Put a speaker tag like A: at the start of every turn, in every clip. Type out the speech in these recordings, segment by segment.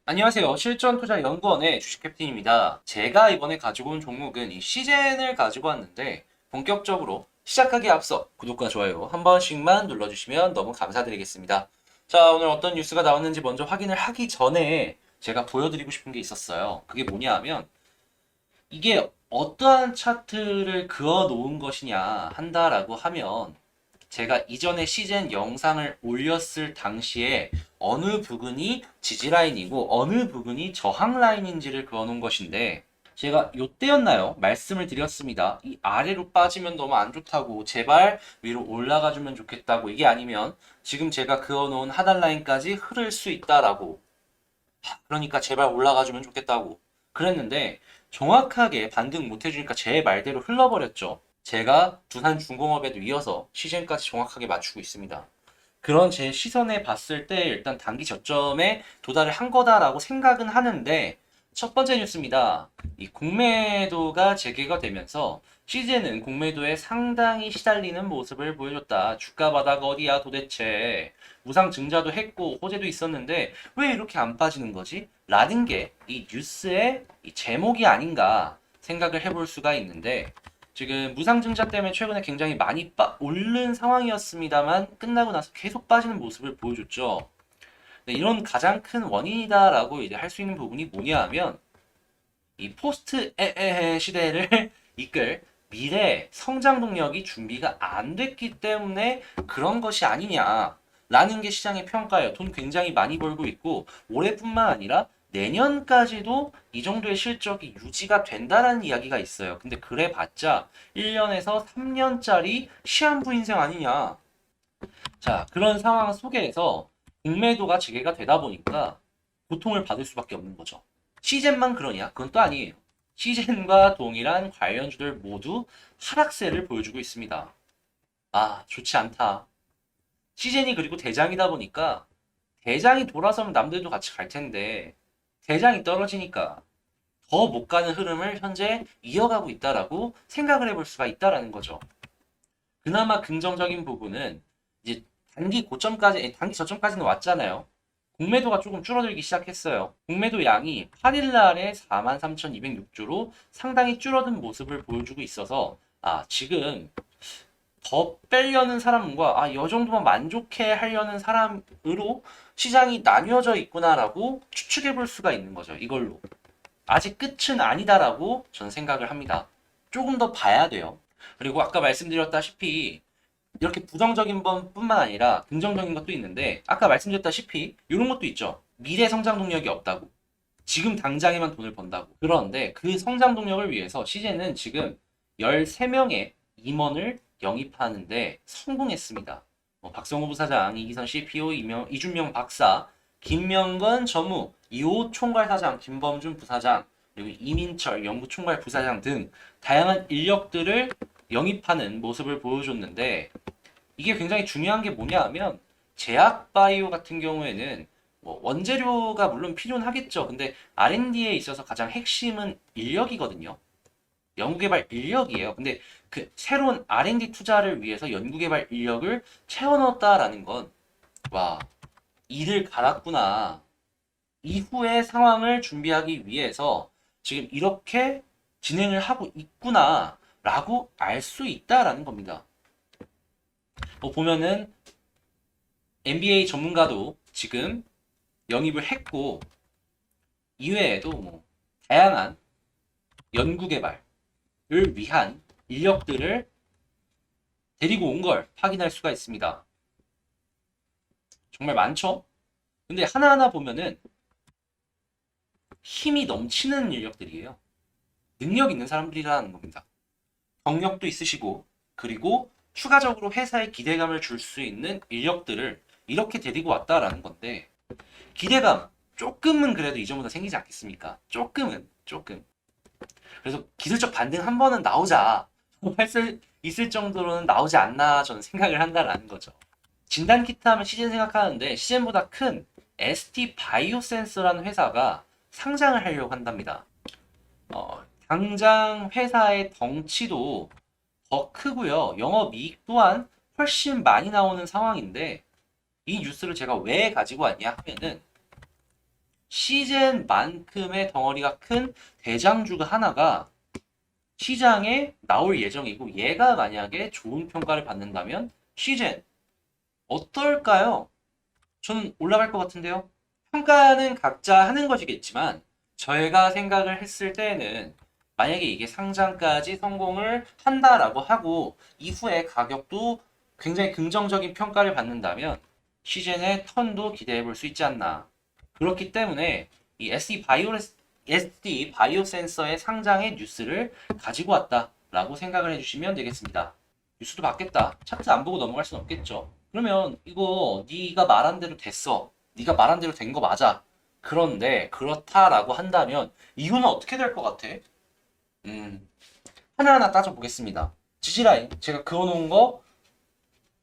A: 안녕하세요. 실전투자연구원의 주식캡틴입니다. 제가 이번에 가지고 온 종목은 이 시젠을 가지고 왔는데 본격적으로 시작하기에 앞서 구독과 좋아요 한 번씩만 눌러주시면 너무 감사드리겠습니다. 자, 오늘 어떤 뉴스가 나왔는지 먼저 확인을 하기 전에 제가 보여드리고 싶은 게 있었어요. 그게 뭐냐 하면 이게 어떠한 차트를 그어 놓은 것이냐 한다라고 하면 제가 이전에 시즌 영상을 올렸을 당시에 어느 부분이 지지라인이고 어느 부분이 저항라인인지를 그어놓은 것인데 제가 요때였나요? 말씀을 드렸습니다. 이 아래로 빠지면 너무 안 좋다고 제발 위로 올라가주면 좋겠다고 이게 아니면 지금 제가 그어놓은 하단라인까지 흐를 수 있다라고 그러니까 제발 올라가주면 좋겠다고 그랬는데 정확하게 반등 못 해주니까 제 말대로 흘러버렸죠. 제가 두산중공업에도 이어서 시즌까지 정확하게 맞추고 있습니다. 그런 제 시선에 봤을 때 일단 단기 저점에 도달을 한 거다라고 생각은 하는데 첫 번째 뉴스입니다. 이 공매도가 재개가 되면서 시즌은 공매도에 상당히 시달리는 모습을 보여줬다. 주가 바닥 어디야 도대체. 무상 증자도 했고 호재도 있었는데 왜 이렇게 안 빠지는 거지? 라는 게 이 뉴스의 이 제목이 아닌가 생각을 해볼 수가 있는데 지금 무상증자 때문에 최근에 굉장히 많이 오른 상황이었습니다만 끝나고 나서 계속 빠지는 모습을 보여줬죠. 네, 이런 가장 큰 원인이다라고 이제 할 수 있는 부분이 뭐냐 하면 이 포스트 에에해 시대를 이끌 미래 성장 동력이 준비가 안 됐기 때문에 그런 것이 아니냐라는 게 시장의 평가예요. 돈 굉장히 많이 벌고 있고 올해뿐만 아니라 내년까지도 이 정도의 실적이 유지가 된다는 이야기가 있어요. 근데 그래봤자 1년에서 3년짜리 시한부 인생 아니냐. 자, 그런 상황 속에서 공매도가 재개가 되다 보니까 고통을 받을 수밖에 없는 거죠. 시젠만 그러냐? 그건 또 아니에요. 시젠과 동일한 관련주들 모두 하락세를 보여주고 있습니다. 아, 좋지 않다. 시젠이 그리고 대장이다 보니까 대장이 돌아서면 남들도 같이 갈 텐데 대장이 떨어지니까 더 못 가는 흐름을 현재 이어가고 있다라고 생각을 해볼 수가 있다라는 거죠. 그나마 긍정적인 부분은 이제 단기 고점까지, 단기 저점까지는 왔잖아요. 공매도가 조금 줄어들기 시작했어요. 공매도 양이 8일 날에 43,206주로 상당히 줄어든 모습을 보여주고 있어서 지금 더 빼려는 사람과 이 정도만 만족해 하려는 사람으로 시장이 나뉘어져 있구나라고 추측해 볼 수가 있는 거죠. 이걸로. 아직 끝은 아니다라고 저는 생각을 합니다. 조금 더 봐야 돼요. 그리고 아까 말씀드렸다시피 이렇게 부정적인 뿐만 아니라 긍정적인 것도 있는데 아까 말씀드렸다시피 이런 것도 있죠. 미래 성장 동력이 없다고. 지금 당장에만 돈을 번다고. 그런데 그 성장 동력을 위해서 시제는 지금 13명의 임원을 영입하는데 성공했습니다. 박성호 부사장, 이기선 CPO, 이준명 박사, 김명건 전무, 이호 총괄사장, 김범준 부사장, 그리고 이민철 연구총괄 부사장 등 다양한 인력들을 영입하는 모습을 보여줬는데 이게 굉장히 중요한 게 뭐냐 하면 제약바이오 같은 경우에는 뭐 원재료가 물론 필요는 하겠죠. 근데 R&D에 있어서 가장 핵심은 인력이거든요. 연구개발 인력이에요. 근데 그 새로운 R&D 투자를 위해서 연구개발 인력을 채워 넣었다라는 건 와, 이를 갈았구나. 이후의 상황을 준비하기 위해서 지금 이렇게 진행을 하고 있구나라고 알 수 있다라는 겁니다. 보면은 MBA 전문가도 지금 영입을 했고 이외에도 뭐 다양한 연구 개발을 위한 인력들을 데리고 온 걸 확인할 수가 있습니다. 정말 많죠? 근데 하나하나 보면은 힘이 넘치는 인력들이에요. 능력 있는 사람들이라는 겁니다. 경력도 있으시고 그리고 추가적으로 회사에 기대감을 줄 수 있는 인력들을 이렇게 데리고 왔다라는 건데 기대감 조금은 그래도 이전보다 생기지 않겠습니까? 조금. 그래서 기술적 반등 한 번은 나오자 할 수 있을 정도로는 나오지 않나 저는 생각을 한다라는 거죠. 진단 키트 하면 시즌 생각하는데 시즌보다 큰 ST 바이오센스라는 회사가 상장을 하려고 한답니다. 당장 회사의 덩치도 더 크고요. 영업이익 또한 훨씬 많이 나오는 상황인데 이 뉴스를 제가 왜 가지고 왔냐 하면은 시젠만큼의 덩어리가 큰 대장주가 하나가 시장에 나올 예정이고 얘가 만약에 좋은 평가를 받는다면 시젠 어떨까요? 저는 올라갈 것 같은데요. 평가는 각자 하는 것이겠지만 저희가 생각을 했을 때에는 만약에 이게 상장까지 성공을 한다라고 하고 이후에 가격도 굉장히 긍정적인 평가를 받는다면 시즌의 턴도 기대해 볼 수 있지 않나. 그렇기 때문에 이 SD 바이오 센서의 상장의 뉴스를 가지고 왔다라고 생각을 해주시면 되겠습니다. 뉴스도 받겠다. 차트 안 보고 넘어갈 순 없겠죠. 그러면 이거 네가 말한 대로 됐어. 네가 말한 대로 된 거 맞아. 그런데 그렇다라고 한다면 이유는 어떻게 될 것 같아? 하나하나 따져보겠습니다. 지지라인 제가 그어놓은 거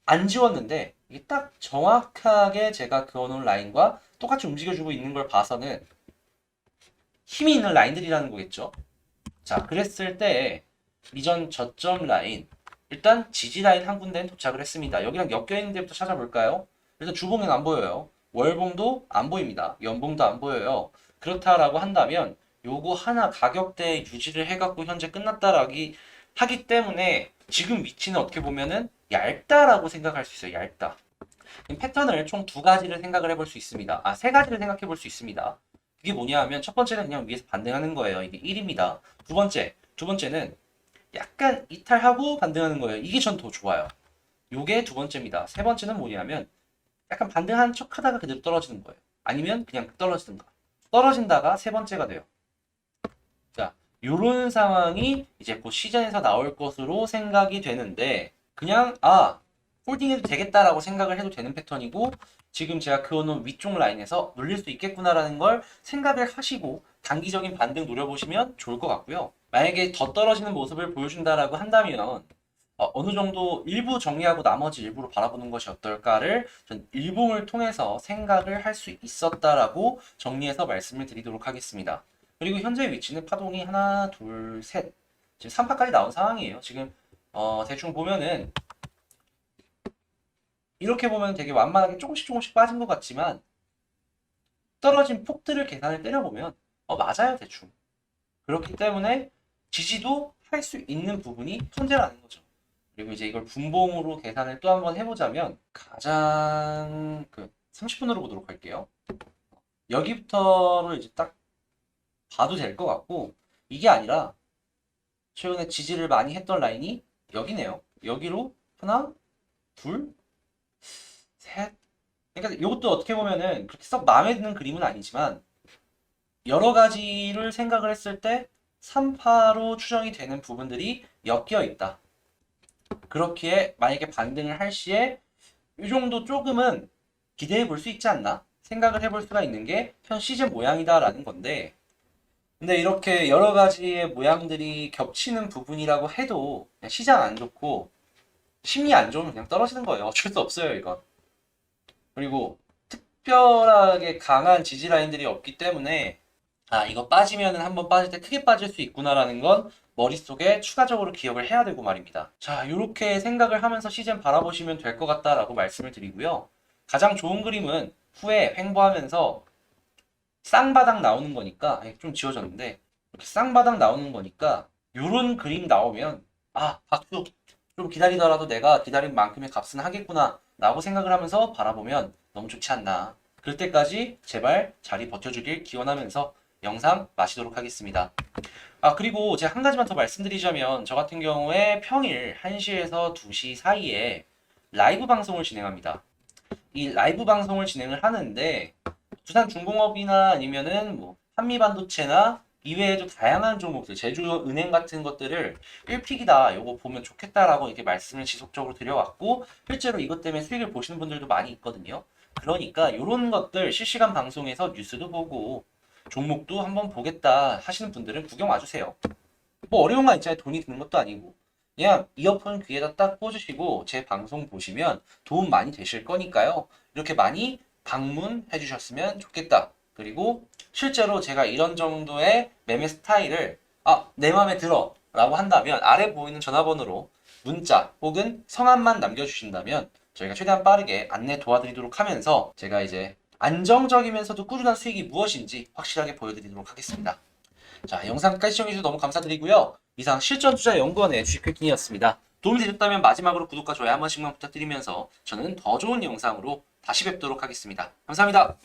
A: 안 지웠는데 이게 딱 정확하게 제가 그어놓은 라인과 똑같이 움직여주고 있는 걸 봐서는 힘이 있는 라인들이라는 거겠죠. 자, 그랬을 때 이전 저점 라인 일단 지지 라인 한 군데는 도착을 했습니다. 여기랑 엮여있는 데부터 찾아볼까요? 일단 주봉은 안 보여요. 월봉도 안 보입니다. 연봉도 안 보여요. 그렇다라고 한다면 요거 하나 가격대 유지를 해갖고 현재 끝났다라기 하기 때문에 지금 위치는 어떻게 보면은 얇다라고 생각할 수 있어요. 얇다. 패턴을 총 두 가지를 생각을 해볼 수 있습니다. 세 가지를 생각해 볼 수 있습니다. 그게 뭐냐 하면 첫 번째는 그냥 위에서 반등하는 거예요. 이게 1입니다. 두 번째는 약간 이탈하고 반등하는 거예요. 이게 전 더 좋아요. 요게 두 번째입니다. 세 번째는 뭐냐면 약간 반등한 척 하다가 그대로 떨어지는 거예요. 아니면 그냥 떨어지든가. 떨어진다가 세 번째가 돼요. 자, 요런 상황이 이제 곧 시즌에서 나올 것으로 생각이 되는데 그냥 홀딩해도 되겠다라고 생각을 해도 되는 패턴이고 지금 제가 그어놓은 위쪽 라인에서 눌릴 수 있겠구나라는 걸 생각을 하시고 단기적인 반등 노려보시면 좋을 것 같고요. 만약에 더 떨어지는 모습을 보여준다라고 한다면 어느 정도 일부 정리하고 나머지 일부로 바라보는 것이 어떨까를 전 일봉을 통해서 생각을 할 수 있었다라고 정리해서 말씀을 드리도록 하겠습니다. 그리고 현재 위치는 파동이 하나, 둘, 셋 지금 3파까지 나온 상황이에요. 지금 대충 보면은 이렇게 보면 되게 완만하게 조금씩 빠진 것 같지만 떨어진 폭들을 계산을 때려보면 맞아요 대충. 그렇기 때문에 지지도 할 수 있는 부분이 현재라는 거죠. 그리고 이제 이걸 분봉으로 계산을 또 한번 해보자면 가장 30분으로 보도록 할게요. 여기부터를 이제 딱 봐도 될 것 같고 이게 아니라 최근에 지지를 많이 했던 라인이 여기네요. 여기로 하나, 둘, 셋. 그러니까 이것도 어떻게 보면은 그렇게 썩 마음에 드는 그림은 아니지만 여러 가지를 생각을 했을 때 3파로 추정이 되는 부분들이 엮여 있다. 그렇기에 만약에 반등을 할 시에 이 정도 조금은 기대해 볼 수 있지 않나 생각을 해볼 수가 있는 게 현 시즌 모양이다라는 건데 근데 이렇게 여러 가지의 모양들이 겹치는 부분이라고 해도 그냥 시장 안 좋고 심리 안 좋으면 그냥 떨어지는 거예요. 어쩔 수 없어요 이건. 그리고 특별하게 강한 지지 라인들이 없기 때문에 이거 빠지면은 한번 빠질 때 크게 빠질 수 있구나라는 건 머릿속에 추가적으로 기억을 해야 되고 말입니다. 자, 이렇게 생각을 하면서 시즌 바라보시면 될 것 같다라고 말씀을 드리고요. 가장 좋은 그림은 후에 횡보하면서 쌍바닥 나오는 거니까 좀 지워졌는데 이렇게 쌍바닥 나오는 거니까 요런 그림 나오면 박수 좀 기다리더라도 내가 기다린 만큼의 값은 하겠구나 라고 생각을 하면서 바라보면 너무 좋지 않나. 그럴 때까지 제발 자리 버텨주길 기원하면서 영상 마치도록 하겠습니다. 그리고 제가 한 가지만 더 말씀드리자면 저 같은 경우에 평일 1시에서 2시 사이에 라이브 방송을 진행합니다. 이 라이브 방송을 진행을 하는데 두산중공업이나 아니면은 뭐 한미반도체나 이외에도 다양한 종목들, 제주은행 같은 것들을 1픽이다, 요거 보면 좋겠다라고 이렇게 말씀을 지속적으로 드려왔고 실제로 이것 때문에 수익을 보시는 분들도 많이 있거든요. 그러니까 이런 것들 실시간 방송에서 뉴스도 보고 종목도 한번 보겠다 하시는 분들은 구경 와주세요. 뭐 어려운 거 있잖아요. 돈이 드는 것도 아니고 그냥 이어폰 귀에다 딱 꽂으시고 제 방송 보시면 도움 많이 되실 거니까요. 이렇게 많이 방문해 주셨으면 좋겠다. 그리고 실제로 제가 이런 정도의 매매 스타일을 내 맘에 들어 라고 한다면 아래 보이는 전화번호로 문자 혹은 성함만 남겨주신다면 저희가 최대한 빠르게 안내 도와드리도록 하면서 제가 이제 안정적이면서도 꾸준한 수익이 무엇인지 확실하게 보여드리도록 하겠습니다. 자, 영상까지 시청해주셔서 너무 감사드리고요. 이상 실전투자연구원의 주식회킹이었습니다. 도움이 되셨다면 마지막으로 구독과 좋아요 한 번씩만 부탁드리면서 저는 더 좋은 영상으로 다시 뵙도록 하겠습니다. 감사합니다.